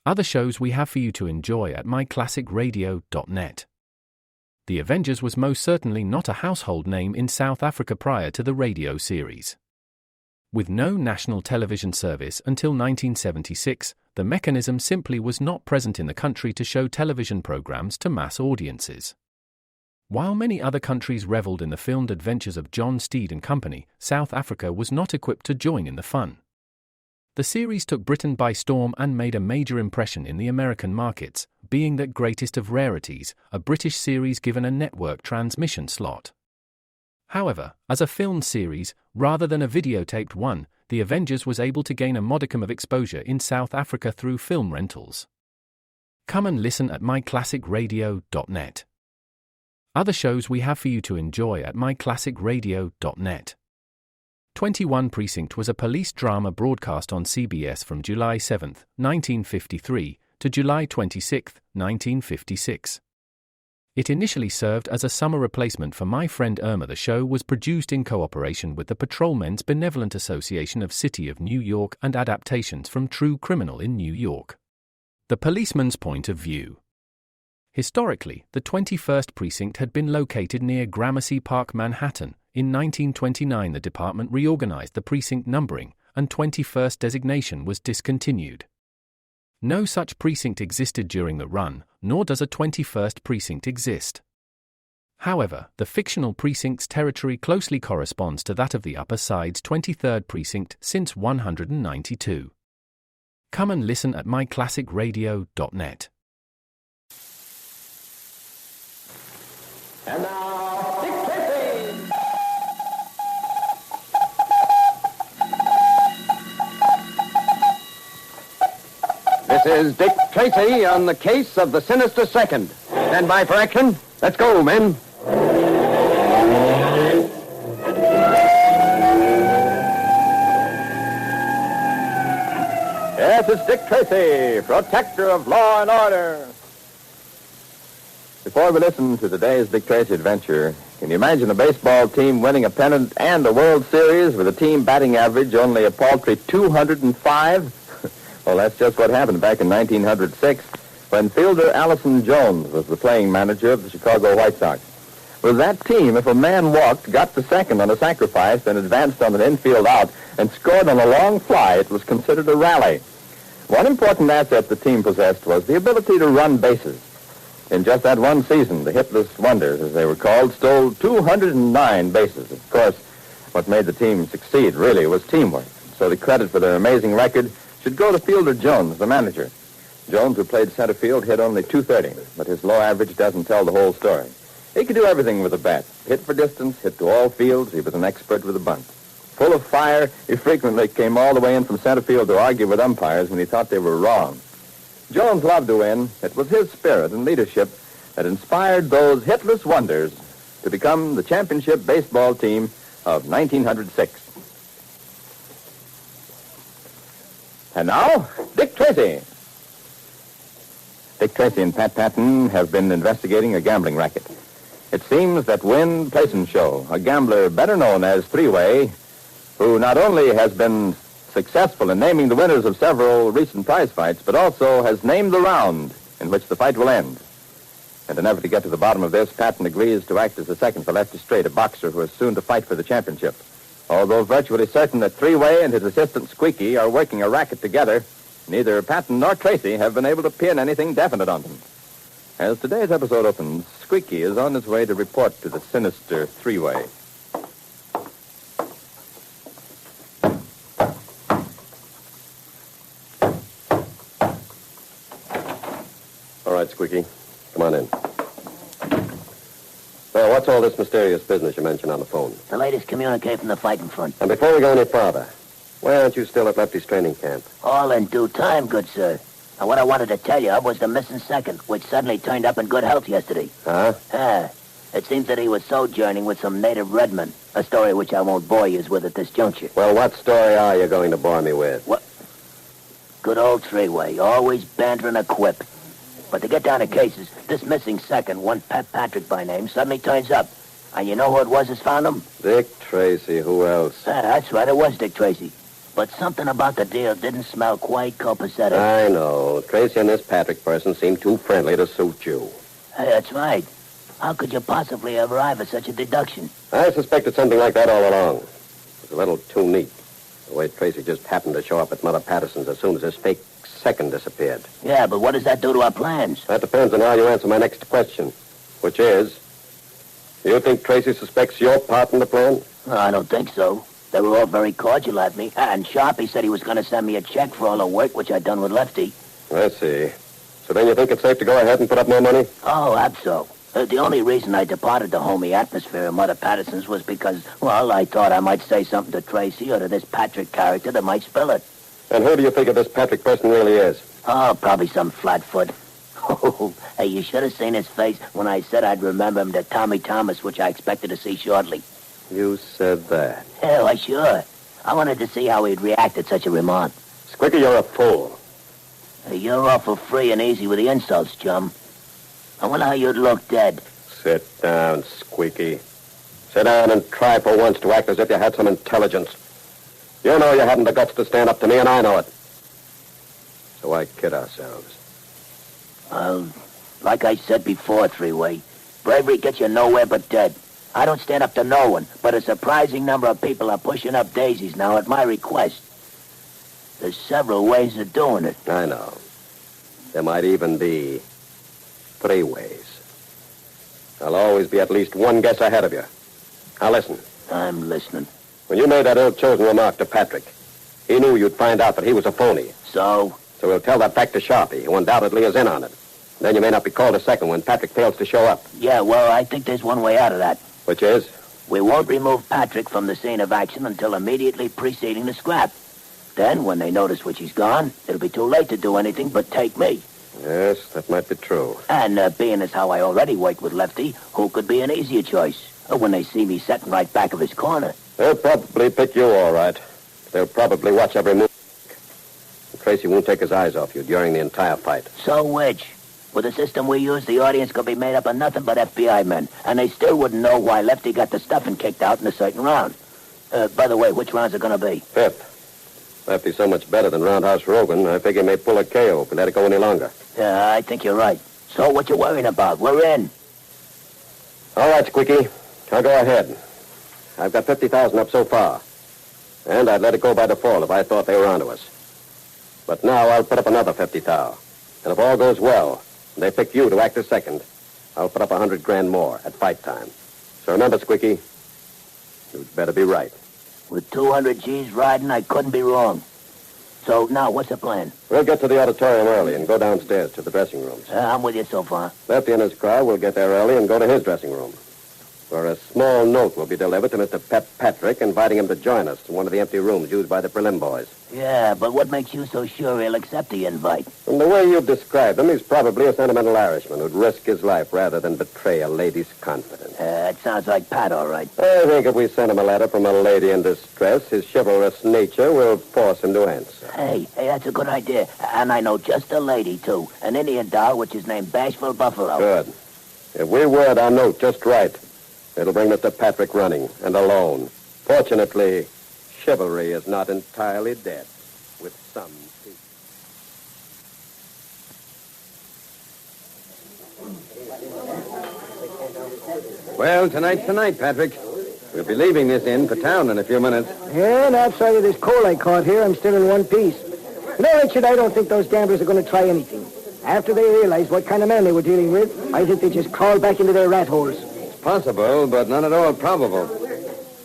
Other shows we have for you to enjoy at myclassicradio.net. The Avengers was most certainly not a household name in South Africa prior to the radio series. With no national television service until 1976, the mechanism simply was not present in the country to show television programs to mass audiences. While many other countries reveled in the filmed adventures of John Steed and company, South Africa was not equipped to join in the fun. The series took Britain by storm and made a major impression in the American markets, being that greatest of rarities, a British series given a network transmission slot. However, as a filmed series, rather than a videotaped one, The Avengers was able to gain a modicum of exposure in South Africa through film rentals. Come and listen at myclassicradio.net. Other shows we have for you to enjoy at myclassicradio.net. 21 Precinct was a police drama broadcast on CBS from July 7, 1953, to July 26, 1956. It initially served as a summer replacement for My Friend Irma. The show was produced in cooperation with the Patrolmen's Benevolent Association of City of New York and adaptations from True Criminal in New York. The Policeman's Point of View. Historically, the 21st Precinct had been located near Gramercy Park, Manhattan. In 1929, the department reorganized the precinct numbering, and 21st designation was discontinued. No such precinct existed during the run, nor does a 21st precinct exist. However, the fictional precinct's territory closely corresponds to that of the Upper Side's 23rd precinct since 192. Come and listen at myclassicradio.net. And now, Dick Tracy! This is Dick Tracy on the case of the Sinister Second. Stand by for action. Let's go, men. Yes, it's Dick Tracy, protector of law and order. Before we listen to today's Dick Tracy adventure, can you imagine a baseball team winning a pennant and a World Series with a team batting average only a paltry 205? Well, that's just what happened back in 1906 when fielder Allison Jones was the playing manager of the Chicago White Sox. With that team, if a man walked, got to second on a sacrifice, then advanced on an infield out, and scored on a long fly, it was considered a rally. One important asset the team possessed was the ability to run bases. In just that one season, the Hitless Wonders, as they were called, stole 209 bases. Of course, what made the team succeed, really, was teamwork. So the credit for their amazing record should go to fielder Jones, the manager. Jones, who played center field, hit only .230, but his low average doesn't tell the whole story. He could do everything with a bat. Hit for distance, hit to all fields. He was an expert with a bunt. Full of fire, he frequently came all the way in from center field to argue with umpires when he thought they were wrong. Jones loved to win. It was his spirit and leadership that inspired those Hitless Wonders to become the championship baseball team of 1906. And now, Dick Tracy. Dick Tracy and Pat Patton have been investigating a gambling racket. It seems that Win Plaisance, a gambler better known as Three-Way, who not only has been successful in naming the winners of several recent prize fights, but also has named the round in which the fight will end. In an effort to get to the bottom of this, Patton agrees to act as the second for Lefty Straight, a boxer who is soon to fight for the championship. Although virtually certain that Three-Way and his assistant Squeaky are working a racket together, neither Patton nor Tracy have been able to pin anything definite on them. As today's episode opens, Squeaky is on his way to report to the sinister Three-Way. All right, Squeaky. Come on in. Well, what's all this mysterious business you mentioned on the phone? The latest communique from the fighting front. And before we go any farther, why aren't you still at Lefty's training camp? All in due time, good sir. And what I wanted to tell you was the missing second, which suddenly turned up in good health yesterday. Huh? It seems that he was sojourning with some native redmen, a story which I won't bore you with at this juncture. Well, what story are you going to bore me with? What? Good old Three-Way, always bantering a quip. But to get down to cases, this missing second, one Pat Patrick by name, suddenly turns up. And you know who it was that's found him? Dick Tracy. Who else? That's right, it was Dick Tracy. But something about the deal didn't smell quite copacetic. I know. Tracy and this Patrick person seem too friendly to suit you. Hey, that's right. How could you possibly arrive at such a deduction? I suspected something like that all along. It was a little too neat. The way Tracy just happened to show up at Mother Patterson's as soon as his fake second disappeared. Yeah, but what does that do to our plans? That depends on how you answer my next question, which is, do you think Tracy suspects your part in the plan? I don't think so. They were all very cordial at me. And Sharpie said he was going to send me a check for all the work which I'd done with Lefty. I see. So then you think it's safe to go ahead and put up more money? Oh, absolutely. The only reason I departed the homey atmosphere of Mother Patterson's was because, well, I thought I might say something to Tracy or to this Patrick character that might spill it. And who do you figure this Patrick person really is? Oh, probably some flatfoot. Oh, hey, you should have seen his face when I said I'd remember him to Tommy Thomas, which I expected to see shortly. You said that. Hell, why, sure. I wanted to see how he'd react at such a remark. Squicky, you're a fool. Hey, you're awful free and easy with the insults, chum. I wonder how you'd look dead. Sit down, Squeaky. Sit down and try for once to act as if you had some intelligence. You know you haven't the guts to stand up to me, and I know it. So why kid ourselves? Well, like I said before, Three-Way, bravery gets you nowhere but dead. I don't stand up to no one, but a surprising number of people are pushing up daisies now at my request. There's several ways of doing it. I know. There might even be 3 ways. I'll always be at least one guess ahead of you. Now listen. I'm listening. When you made that ill-chosen remark to Patrick, he knew you'd find out that he was a phony. So we'll tell that back to Sharpie, who undoubtedly is in on it. Then you may not be called a second when Patrick fails to show up. Yeah, well, I think there's one way out of that. Which is? We won't remove Patrick from the scene of action until immediately preceding the scrap. Then, when they notice which he's gone, it'll be too late to do anything but take me. Yes, that might be true. And being as how I already worked with Lefty, who could be an easier choice? When they see me sitting right back of his corner. They'll probably pick you all right. They'll probably watch every move. Tracy won't take his eyes off you during the entire fight. So which? With the system we use, the audience could be made up of nothing but FBI men, and they still wouldn't know why Lefty got the stuffing kicked out in a certain round. By the way, which rounds are going to be? 5th. Lefty's so much better than Roundhouse Rogan, I figure he may pull a KO if we let it go any longer. Yeah, I think you're right. So what you worrying about? We're in. All right, Squeaky. I'll go ahead. I've got 50,000 up so far. And I'd let it go by default if I thought they were onto us. But now I'll put up another 50,000. And if all goes well, and they pick you to act as second, I'll put up 100 grand more at fight time. So remember, Squeaky, you'd better be right. With 200 G's riding, I couldn't be wrong. So now, what's the plan? We'll get to the auditorium early and go downstairs to the dressing rooms. I'm with you so far. Lefty and his crowd will get there early and go to his dressing room, where a small note will be delivered to Mr. Pep Patrick inviting him to join us in one of the empty rooms used by the prelim boys. Yeah, but what makes you so sure he'll accept the invite? From the way you've described him, he's probably a sentimental Irishman who'd risk his life rather than betray a lady's confidence. It sounds like Pat, all right. I think if we send him a letter from a lady in distress, his chivalrous nature will force him to answer. Hey, that's a good idea. And I know just a lady, too. An Indian doll, which is named Bashful Buffalo. Good. If we word our note just right, it'll bring Mr. Patrick running, and alone. Fortunately, chivalry is not entirely dead with some people. Well, tonight's the night, Patrick. We'll be leaving this inn for town in a few minutes. Yeah, and outside of this coal I caught here, I'm still in one piece. You know, Richard, I don't think those gamblers are going to try anything. After they realized what kind of man they were dealing with, I think they just crawled back into their rat holes. Possible, but not at all probable.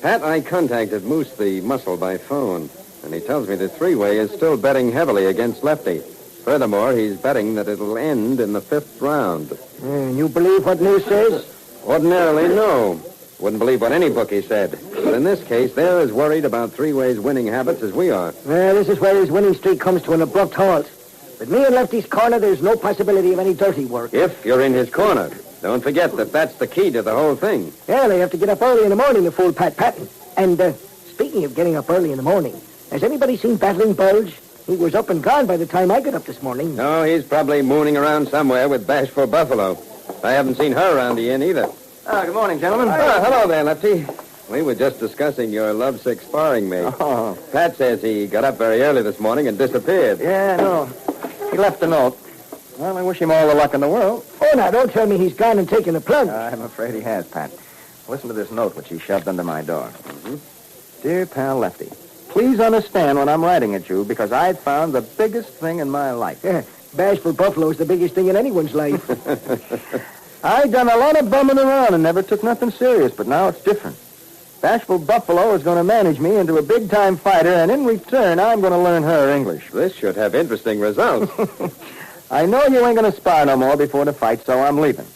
Pat, I contacted Moose the Muscle by phone, and he tells me the Three-Way is still betting heavily against Lefty. Furthermore, he's betting that it'll end in the 5th round. And you believe what Moose says? Ordinarily, no. Wouldn't believe what any bookie said. But in this case, they're as worried about Three-Way's winning habits as we are. Well, this is where his winning streak comes to an abrupt halt. With me in Lefty's corner, there's no possibility of any dirty work. If you're in his corner. Don't forget that that's the key to the whole thing. Yeah, they have to get up early in the morning to fool Pat Patton. And, speaking of getting up early in the morning, has anybody seen Battling Bulge? He was up and gone by the time I got up this morning. No, he's probably mooning around somewhere with Bashful Buffalo. I haven't seen her around the inn either. Good morning, gentlemen. Hello there, Lefty. We were just discussing your lovesick sparring mate. Oh. Pat says he got up very early this morning and disappeared. Yeah, no. He left a note. Well, I wish him all the luck in the world. Oh, now, don't tell me he's gone and taken the plunge. I'm afraid he has, Pat. Listen to this note which he shoved under my door. Dear pal Lefty, please understand when I'm writing at you because I found the biggest thing in my life. Yeah, bashful buffalo's the biggest thing in anyone's life. I done a lot of bumming around and never took nothing serious, but now it's different. Bashful Buffalo is going to manage me into a big-time fighter, and in return, I'm going to learn her English. This should have interesting results. I know you ain't going to spar no more before the fight, so I'm leaving.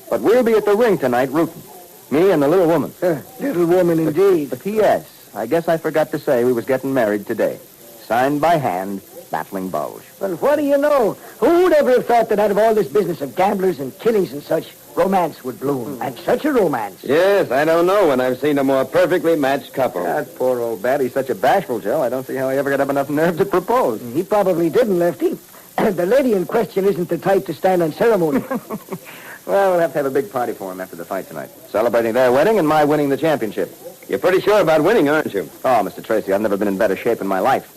But we'll be at the ring tonight rooting. Me and the little woman. Little woman, indeed. But P.S., I guess I forgot to say we was getting married today. Signed by hand, Battling Bulge. Well, what do you know? Who'd ever have thought that out of all this business of gamblers and killings and such, romance would bloom? And such a romance. Yes, I don't know when I've seen a more perfectly matched couple. That poor old bat, he's such a bashful, Joe. I don't see how he ever got up enough nerve to propose. He probably didn't, Lefty. The lady in question isn't the type to stand on ceremony. Well, we'll have to have a big party for him after the fight tonight. Celebrating their wedding and my winning the championship. You're pretty sure about winning, aren't you? Oh, Mr. Tracy, I've never been in better shape in my life.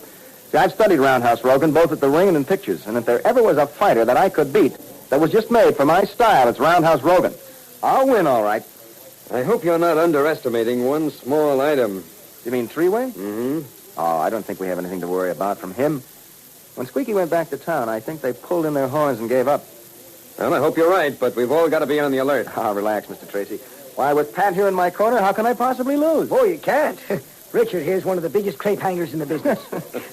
See, I've studied Roundhouse Rogan both at the ring and in pictures, and if there ever was a fighter that I could beat that was just made for my style, it's Roundhouse Rogan. I'll win, all right. I hope you're not underestimating one small item. You mean three-way? Mm-hmm. Oh, I don't think we have anything to worry about from him. When Squeaky went back to town, I think they pulled in their horns and gave up. Well, I hope you're right, but we've all got to be on the alert. Ah, relax, Mr. Tracy. Why, with Pat here in my corner, how can I possibly lose? Oh, you can't. Richard here's one of the biggest crepe hangers in the business.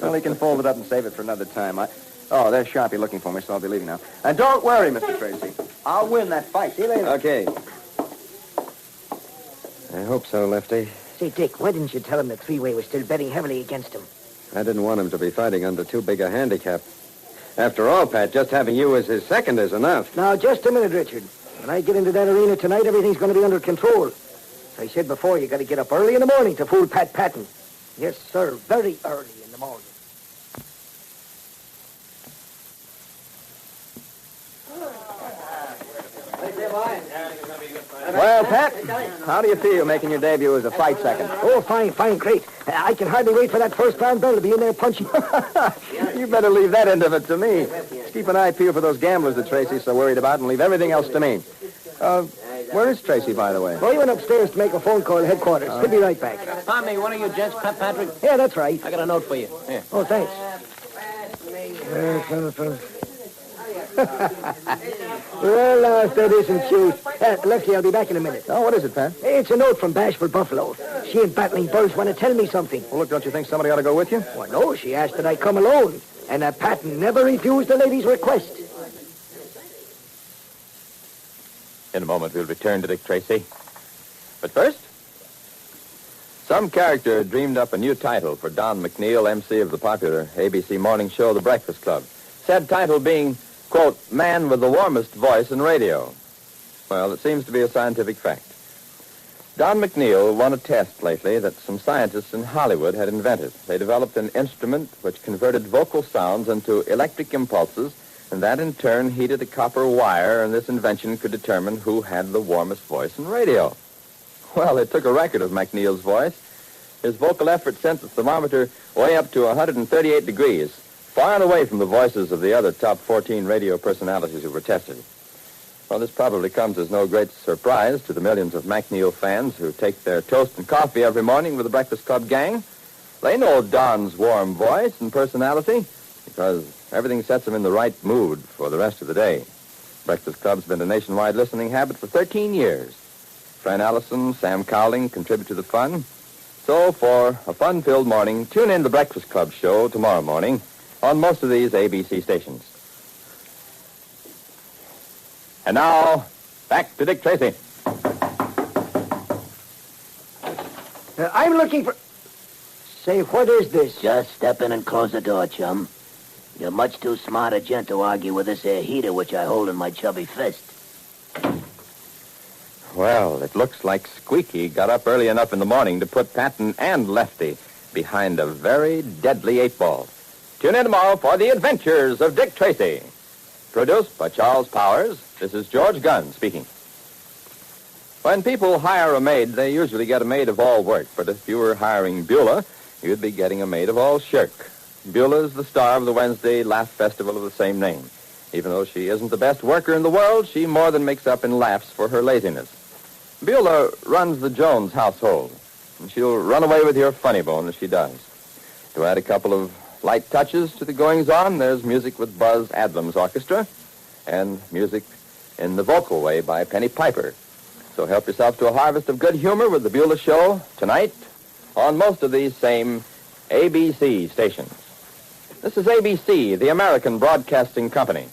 Well, he can fold it up and save it for another time. Oh, there's Sharpie looking for me, so I'll be leaving now. And don't worry, Mr. Tracy. I'll win that fight. See you later. Okay. I hope so, Lefty. Say, Dick, why didn't you tell him the three-way was still betting heavily against him? I didn't want him to be fighting under too big a handicap. After all, Pat, just having you as his second is enough. Now, just a minute, Richard. When I get into that arena tonight, everything's going to be under control. As I said before, you got to get up early in the morning to fool Pat Patton. Yes, sir, very early in the morning. Well, Pat, how do you feel making your debut as a fight second? Oh, fine, great. I can hardly wait for that first round bell to be in there punching. You better leave that end of it to me. Just keep an eye peeled for those gamblers that Tracy's so worried about and leave everything else to me. Where is Tracy, by the way? Oh, he went upstairs to make a phone call to headquarters. He'll be right back. Pardon me, one of you gents, Patrick? Yeah, that's right. I got a note for you. Here. Oh, thanks. Well, now, if that isn't cute. Lefty, I'll be back in a minute. Oh, what is it, Pat? It's a note from Bashful Buffalo. She and Battling Bulge want to tell me something. Well, look, don't you think somebody ought to go with you? Well, no, she asked that I come alone. And Patton never refused the lady's request. In a moment, we'll return to Dick Tracy. But first, some character dreamed up a new title for Don McNeil, MC of the popular ABC morning show, The Breakfast Club. Said title being, quote, man with the warmest voice in radio. Well, it seems to be a scientific fact. Don McNeil won a test lately that some scientists in Hollywood had invented. They developed an instrument which converted vocal sounds into electric impulses, and that in turn heated a copper wire, and this invention could determine who had the warmest voice in radio. Well, it took a record of McNeil's voice. His vocal effort sent the thermometer way up to 138 degrees, far and away from the voices of the other top 14 radio personalities who were tested. Well, this probably comes as no great surprise to the millions of McNeil fans who take their toast and coffee every morning with the Breakfast Club gang. They know Don's warm voice and personality because everything sets them in the right mood for the rest of the day. Breakfast Club's been a nationwide listening habit for 13 years. Fran Allison, Sam Cowling contribute to the fun. So for a fun-filled morning, tune in to the Breakfast Club show tomorrow morning on most of these ABC stations. And now, back to Dick Tracy. I'm looking for... Say, what is this? Just step in and close the door, chum. You're much too smart a gent to argue with this air heater which I hold in my chubby fist. Well, it looks like Squeaky got up early enough in the morning to put Patton and Lefty behind a very deadly 8-ball. Tune in tomorrow for The Adventures of Dick Tracy. Produced by Charles Powers, this is George Gunn speaking. When people hire a maid, they usually get a maid of all work. But if you were hiring Beulah, you'd be getting a maid of all shirk. Beulah's the star of the Wednesday laugh festival of the same name. Even though she isn't the best worker in the world, she more than makes up in laughs for her laziness. Beulah runs the Jones household, and she'll run away with your funny bone as she does. To add a couple of light touches to the goings-on, there's music with Buzz Adlam's orchestra, and music in the vocal way by Penny Piper. So help yourself to a harvest of good humor with the Beulah Show tonight on most of these same ABC stations. This is ABC, the American Broadcasting Company.